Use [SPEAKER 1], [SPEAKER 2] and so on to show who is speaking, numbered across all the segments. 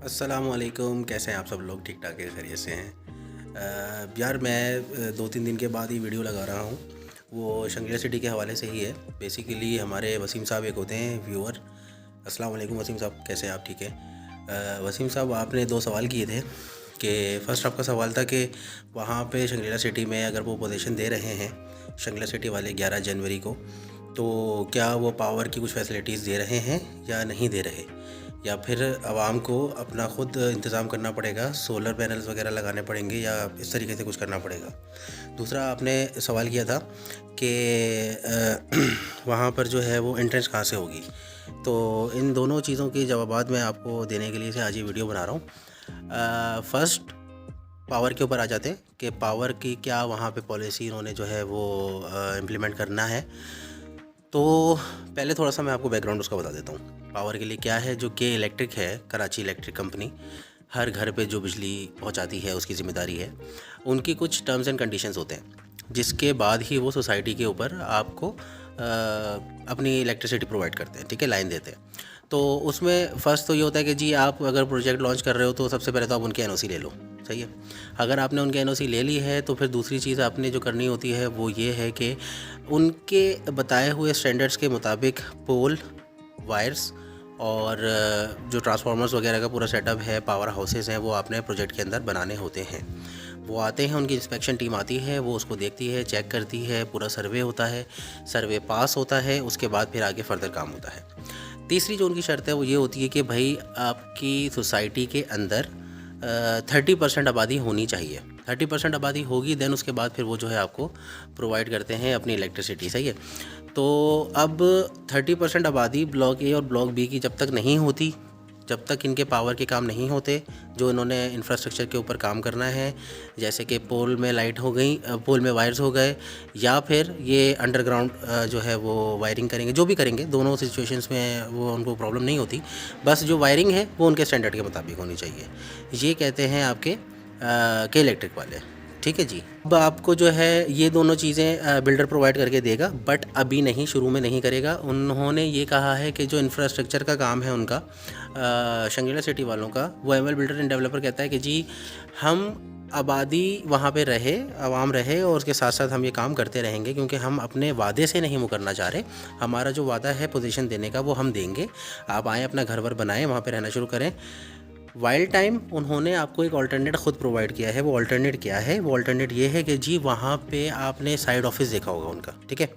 [SPEAKER 1] अस्सलामुअलैकुम, कैसे हैं आप सब लोग? ठीक ठाक है, खैरियत से हैं? यार मैं 2-3 दिन के बाद ही वीडियो लगा रहा हूँ। वो शंगीला सिटी के हवाले से ही है। बेसिकली हमारे वसीम साहब एक होते हैं व्यूअर। अस्सलाम वालेकुम वसीम साहब, कैसे हैं आप? ठीक है। वसीम साहब, आपने 2 सवाल किए थे कि फ़र्स्ट आपका सवाल था कि वहाँ पे शंगीला सिटी में अगर वो पोजीशन दे रहे हैं शंगीला सिटी वाले 11 जनवरी को, तो क्या वो पावर की कुछ फैसिलिटीज़ दे रहे हैं या नहीं दे रहे, या फिर आवाम को अपना ख़ुद इंतज़ाम करना पड़ेगा, सोलर पैनल्स वगैरह लगाने पड़ेंगे, या इस तरीके से कुछ करना पड़ेगा। दूसरा आपने सवाल किया था कि वहाँ पर जो है वो एंट्रेंस कहाँ से होगी। तो इन दोनों चीज़ों के जवाबात मैं आपको देने के लिए से आज ये वीडियो बना रहा हूँ। फ़र्स्ट पावर के ऊपर आ जाते हैं कि पावर की क्या वहाँ पे पॉलिसी इन्होंने जो है वो इम्प्लीमेंट करना है। तो पहले थोड़ा सा मैं आपको बैकग्राउंड उसका बता देता हूँ। पावर के लिए क्या है, जो के इलेक्ट्रिक है, कराची इलेक्ट्रिक कंपनी, हर घर पे जो बिजली पहुँचाती है उसकी ज़िम्मेदारी है। उनकी कुछ टर्म्स एंड कंडीशंस होते हैं, जिसके बाद ही वो सोसाइटी के ऊपर आपको अपनी इलेक्ट्रिसिटी प्रोवाइड करते हैं, ठीक है, लाइन देते हैं। तो उसमें फ़र्स्ट तो ये होता है कि जी आप अगर प्रोजेक्ट लॉन्च कर रहे हो तो सबसे पहले तो आप उनकी एनओसी ले लो, सही है। अगर आपने उनकी एनओसी ले ली है तो फिर दूसरी चीज़ आपने जो करनी होती है वो ये है कि उनके बताए हुए स्टैंडर्ड्स के मुताबिक पोल, वायर्स और जो ट्रांसफार्मर्स वगैरह का पूरा सेटअप है, पावर हाउसेस हैं, वो आपने प्रोजेक्ट के अंदर बनाने होते हैं। वो आते हैं, उनकी इंस्पेक्शन टीम आती है, वो उसको देखती है, चेक करती है, पूरा सर्वे होता है, सर्वे पास होता है, उसके बाद फिर आगे फर्दर काम होता है। तीसरी जो उनकी शर्त है वो ये होती है कि भाई आपकी सोसाइटी के अंदर 30% आबादी होनी चाहिए। 30% आबादी होगी, देन उसके बाद फिर वो जो है आपको प्रोवाइड करते हैं अपनी इलेक्ट्रिसिटी, सही है। तो अब 30% आबादी ब्लॉक ए और ब्लॉक बी की जब तक नहीं होती, जब तक इनके पावर के काम नहीं होते जो इन्होंने इंफ्रास्ट्रक्चर के ऊपर काम करना है, जैसे कि पोल में लाइट हो गई, पोल में वायर्स हो गए, या फिर ये अंडरग्राउंड जो है वो वायरिंग करेंगे, जो भी करेंगे, दोनों सिचुएशंस में वो उनको प्रॉब्लम नहीं होती। बस जो वायरिंग है वो उनके स्टैंडर्ड के मुताबिक होनी चाहिए। ये कहते हैं आपके के इलेक्ट्रिक वाले, ठीक है जी। अब आपको जो है ये दोनों चीज़ें बिल्डर प्रोवाइड करके देगा, बट अभी नहीं, शुरू में नहीं करेगा। उन्होंने ये कहा है कि जो इंफ्रास्ट्रक्चर का काम है उनका, शंगीला सिटी वालों का, वो एमएल बिल्डर एंड डेवलपर कहता है कि जी हम आबादी वहाँ पे रहे, आवाम रहे, और उसके साथ साथ हम ये काम करते रहेंगे, क्योंकि हम अपने वादे से नहीं मुकरना चाह रहे। हमारा जो वादा है पोजीशन देने का वो हम देंगे। आप आएँ, अपना घर वर बनाएँ, वहाँ पे रहना शुरू करें। वाइल्ड टाइम उन्होंने आपको एक ऑल्टरनेट ख़ुद प्रोवाइड किया है। वो ऑल्टरनेट क्या है? वो ऑल्टरनेट ये है कि जी वहाँ पे आपने साइड ऑफिस देखा होगा उनका, ठीक है।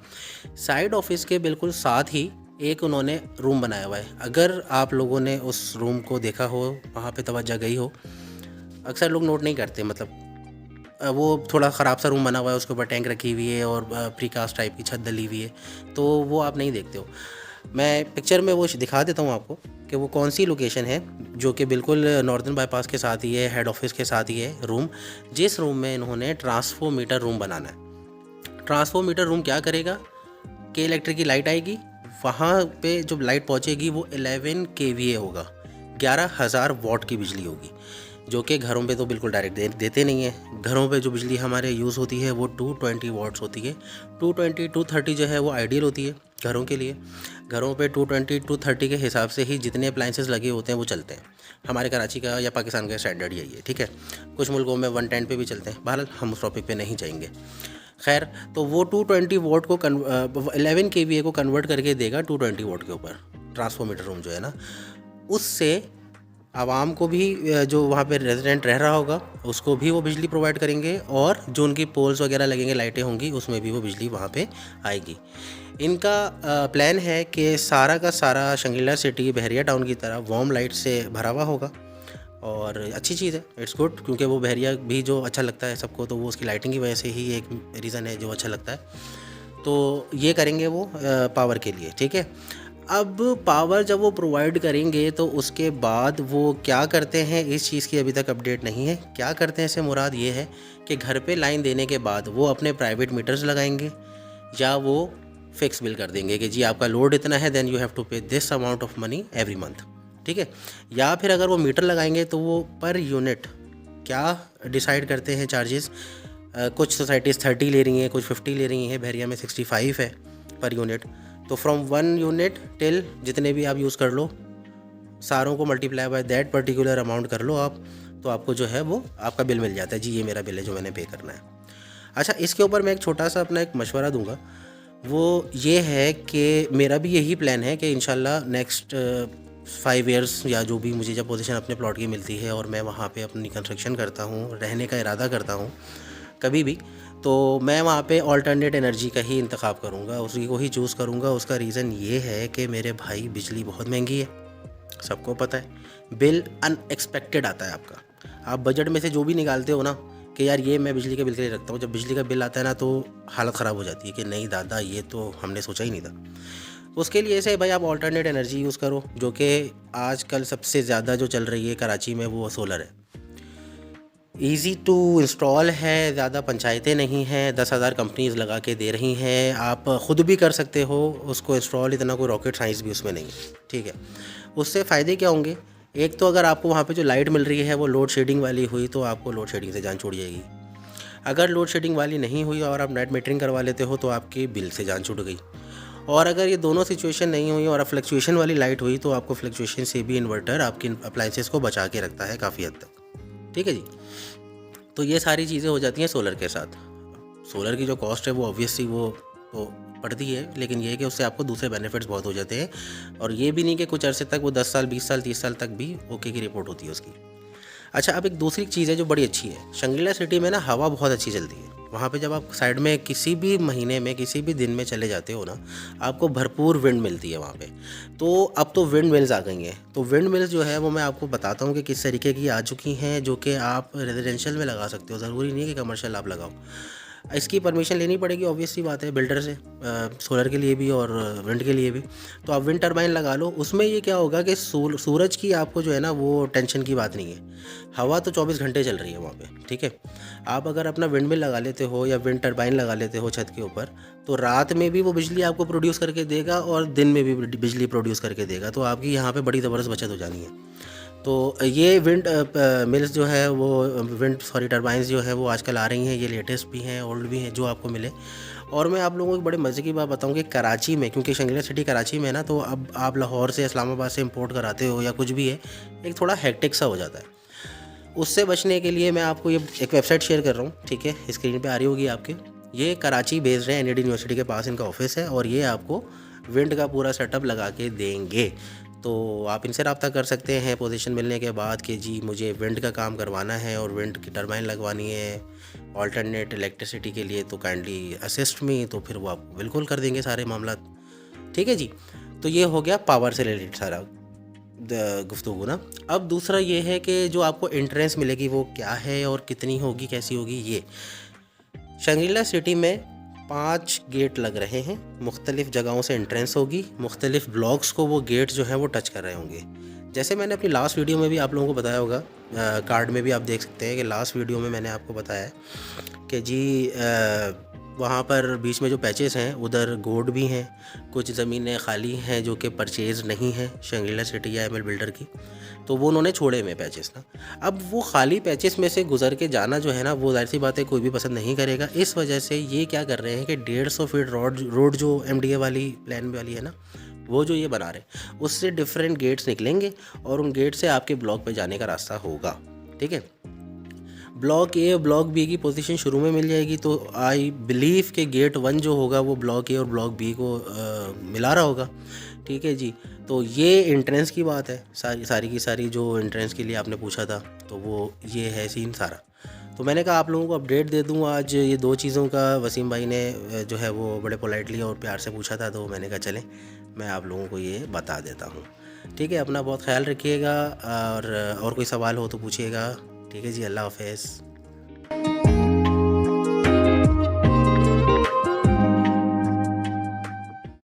[SPEAKER 1] साइड ऑफिस के बिल्कुल साथ ही एक उन्होंने रूम बनाया हुआ है। अगर आप लोगों ने उस रूम को देखा हो, वहाँ पे तवज्जो गई हो, अक्सर लोग नोट नहीं करते, मतलब वो थोड़ा ख़राब सा रूम बना हुआ है, उसके ऊपर टैंक रखी हुई है और प्रीकास्ट टाइप की छत डली हुई है, तो वो आप नहीं देखते हो। मैं पिक्चर में वो दिखा देता हूँ आपको कि वो कौन सी लोकेशन है, जो कि बिल्कुल नॉर्दर्न बाईपास के साथ ही है, हेड ऑफिस के साथ ही है रूम, जिस रूम में इन्होंने ट्रांसफॉर्मीटर रूम बनाना है। ट्रांसफॉर्मीटर रूम क्या करेगा कि इलेक्ट्रिक की लाइट आएगी, वहाँ पे जो लाइट पहुँचेगी वो 11 kVA होगा, 11,000 वाट की बिजली होगी, जो कि घरों पे तो बिल्कुल डायरेक्ट देते नहीं है। घरों पे जो बिजली हमारे यूज़ होती है वो 220 वाट्स होती है। 220 230 जो है वो आइडियल होती है घरों के लिए। घरों पे 220 230 के हिसाब से ही जितने अप्लाइंसेस लगे होते हैं वो चलते हैं। हमारे कराची का या पाकिस्तान का स्टैंडर्ड यही है, ठीक है। कुछ मुल्कों में 110 पे भी चलते हैं। बहरहाल हम उस टॉपिक पे नहीं जाएंगे। खैर, तो वो 220 वाट को 11 kVA को कन्वर्ट करके देगा 220 वाट के ऊपर ट्रांसफॉर्मीटर रूम जो है ना। उससे आवाम को भी, जो वहाँ पे रेजिडेंट रह रहा होगा, उसको भी वो बिजली प्रोवाइड करेंगे, और जो उनकी पोल्स वगैरह लगेंगे, लाइटें होंगी, उसमें भी वो बिजली वहाँ पे आएगी। इनका प्लान है कि सारा का सारा शंगीला सिटी बहरिया टाउन की तरह वार्म लाइट से भरा हुआ होगा, और अच्छी चीज़ है, इट्स गुड, क्योंकि वो बहरिया भी जो अच्छा लगता है सबको, तो वो उसकी लाइटिंग की वजह से ही एक रीज़न है जो अच्छा लगता है। तो ये करेंगे वो पावर के लिए, ठीक है। अब पावर जब वो प्रोवाइड करेंगे तो उसके बाद वो क्या करते हैं, इस चीज़ की अभी तक अपडेट नहीं है। क्या करते हैं इससे मुराद ये है कि घर पे लाइन देने के बाद वो अपने प्राइवेट मीटर्स लगाएंगे, या वो फिक्स बिल कर देंगे कि जी आपका लोड इतना है, देन यू हैव टू पे this amount of money every month, ठीक है। या फिर अगर वो मीटर लगाएंगे तो वो पर यूनिट क्या डिसाइड करते हैं चार्जेस। कुछ सोसाइटीज़ 30 ले रही हैं, कुछ 50 ले रही हैं, बहरिया में 65 है, पर यूनिट। तो फ्रॉम 1 यूनिट टिल जितने भी आप यूज़ कर लो, सारों को multiply by that particular amount कर लो आप, तो आपको जो है वो आपका बिल मिल जाता है। जी ये मेरा बिल है जो मैंने पे करना है। अच्छा, इसके ऊपर मैं एक छोटा सा अपना एक मशवरा दूंगा, वो ये है कि मेरा भी यही प्लान है कि इंशाल्लाह नेक्स्ट 5 इयर्स या जो भी मुझे जब पोजीशन अपने प्लॉट की मिलती है और मैं वहाँ पे अपनी कंस्ट्रक्शन करता हूँ, रहने का इरादा करता हूँ कभी भी, तो मैं वहाँ पे ऑल्टरनेट एनर्जी का ही इंतखाब करूँगा, उसी को ही चूज़ करूँगा। उसका रीज़न ये है कि मेरे भाई बिजली बहुत महंगी है, सबको पता है। बिल अनएक्सपेक्टेड आता है आपका, आप बजट में से जो भी निकालते हो ना कि यार ये मैं बिजली के बिल के लिए रखता हूँ, जब बिजली का बिल आता है ना तो हालत ख़राब हो जाती है कि नहीं दादा ये तो हमने सोचा ही नहीं था। उसके लिए से भाई आप ऑल्टरनेट एनर्जी यूज़ करो, जो कि आजकल सबसे ज़्यादा जो चल रही है कराची में वो सोलर है। ईज़ी टू इंस्टॉल है, ज़्यादा पंचायतें नहीं हैं, 10,000 कंपनीज़ लगा के दे रही हैं, आप ख़ुद भी कर सकते हो उसको इंस्टॉल, इतना कोई रॉकेट साइंस भी उसमें नहीं है, ठीक है। उससे फ़ायदे क्या होंगे? एक तो अगर आपको वहाँ पे जो लाइट मिल रही है वो लोड शेडिंग वाली हुई तो आपको लोड शेडिंग से जान छूट जाएगी। अगर लोड शेडिंग वाली नहीं हुई और आप नेट मीटरिंग करवा लेते हो तो आपके बिल से जान छूट गई। और अगर ये दोनों सिचुएशन नहीं हुई और फ्लक्चुएशन वाली लाइट हुई तो आपको फ्लक्चुएशन से भी इन्वर्टर आपकी अप्लाइंसेस को बचा के रखता है काफ़ी हद तक, ठीक है जी। तो ये सारी चीज़ें हो जाती हैं सोलर के साथ। सोलर की जो कॉस्ट है वो ऑब्वियसली वो तो पड़ती है, लेकिन ये है कि उससे आपको दूसरे बेनिफिट्स बहुत हो जाते हैं। और ये भी नहीं कि कुछ अरसे तक वो 10 साल 20 साल 30 साल तक भी ओके की रिपोर्ट होती है उसकी। अच्छा, अब एक दूसरी चीज़ है जो बड़ी अच्छी है, शंग्रीला सिटी में ना हवा बहुत अच्छी चलती है। वहाँ पे जब आप साइड में किसी भी महीने में किसी भी दिन में चले जाते हो ना, आपको भरपूर विंड मिलती है वहाँ पे। तो अब तो विंड मिल्स आ गई हैं, तो विंड मिल्स जो है वो मैं आपको बताता हूँ कि किस तरीके की आ चुकी हैं, जो कि आप रेजिडेंशियल में लगा सकते हो, ज़रूरी नहीं है कि कमर्शियल आप लगाओ। इसकी परमिशन लेनी पड़ेगी, ऑब्वियस सी बात है, बिल्डर से, सोलर के लिए भी और विंड के लिए भी। तो आप विंड टरबाइन लगा लो, उसमें ये क्या होगा कि सूरज की आपको जो है ना वो टेंशन की बात नहीं है, हवा तो 24 घंटे चल रही है वहाँ पे, ठीक है। आप अगर अपना विंड मिल लगा लेते हो या विंड टरबाइन लगा लेते हो छत के ऊपर, तो रात में भी वो बिजली आपको प्रोड्यूस करके देगा और दिन में भी बिजली प्रोड्यूस करके देगा, तो आपकी यहाँ पे बड़ी ज़बरदस्त बचत हो जानी है। तो ये विंड मिल्स जो है वो टरबाइंस जो है वो आजकल आ रही हैं, ये लेटेस्ट भी हैं ओल्ड भी हैं जो आपको मिले। और मैं आप लोगों को एक बड़े मज़े की बात बताऊं कि कराची में, क्योंकि शंग्रीला सिटी कराची में है ना, तो अब आप लाहौर से इस्लामाबाद से इंपोर्ट कराते हो या कुछ भी है, एक थोड़ा हेक्टिक सा हो जाता है। उससे बचने के लिए मैं आपको ये एक वेबसाइट शेयर कर रहा हूँ, ठीक है, स्क्रीन पर आ रही होगी आपके। ये कराची बेस्ड है, NAD यूनिवर्सिटी के पास इनका ऑफिस है और ये आपको विंड का पूरा सेटअप लगा के देंगे। तो आप इनसे रब्ता कर सकते हैं पोजीशन मिलने के बाद कि जी मुझे विंड का काम करवाना है और विंड की टरबाइन लगवानी है ऑल्टरनेट इलेक्ट्रिसिटी के लिए, तो काइंडली असिस्ट मी, तो फिर वो आपको बिल्कुल कर देंगे सारे मामला, ठीक है जी। तो ये हो गया पावर से रिलेटेड सारा गुफ्तगू ना। अब दूसरा ये है कि जो आपको एंट्रेंस मिलेगी वो क्या है और कितनी होगी, कैसी होगी। ये शंग्रीला सिटी में 5 गेट लग रहे हैं, मुख्तलिफ़ जगहों से एंट्रेंस होगी, मुख्तलिफ़ ब्लॉक्स को वो गेट जो है वो टच कर रहे होंगे। जैसे मैंने अपनी लास्ट वीडियो में भी आप लोगों को बताया होगा, कार्ड में भी आप देख सकते हैं कि लास्ट वीडियो में मैंने आपको बताया है कि जी वहाँ पर बीच में जो पैचेस हैं उधर गोड भी हैं, कुछ ज़मीनें खाली हैं जो कि परचेज़ नहीं हैं शंग्रीला सिटी या ML बिल्डर की, तो वो उन्होंने छोड़े हुए पैचेस ना। अब वो खाली पैचेस में से गुजर के जाना जो है ना वो ज़ाहिर सी बात है कोई भी पसंद नहीं करेगा। इस वजह से ये क्या कर रहे हैं कि 150 फीट रोड जो MDA वाली प्लान वाली है ना, वो जो ये बना रहे हैं उससे डिफरेंट गेट्स निकलेंगे और उन गेट से आपके ब्लॉक पे जाने का रास्ता होगा, ठीक है। ब्लॉक A और ब्लॉक B की पोजीशन शुरू में मिल जाएगी, तो आई बिलीव कि गेट 1 जो होगा वो ब्लॉक A और ब्लॉक B को मिला रहा होगा, ठीक है जी। तो ये एंट्रेंस की बात है, सारी की सारी जो एंट्रेंस के लिए आपने पूछा था, तो वो ये है सीन सारा। तो मैंने कहा आप लोगों को अपडेट दे दूँ आज ये 2 चीज़ों का। वसीम भाई ने जो है वो बड़े पोलाइटली और प्यार से पूछा था, तो मैंने कहा चलें मैं आप लोगों को ये बता देता हूँ, ठीक है। अपना बहुत ख्याल रखिएगा और कोई सवाल हो तो पूछिएगा, ठीक है जी। अल्लाह हाफ़िज़।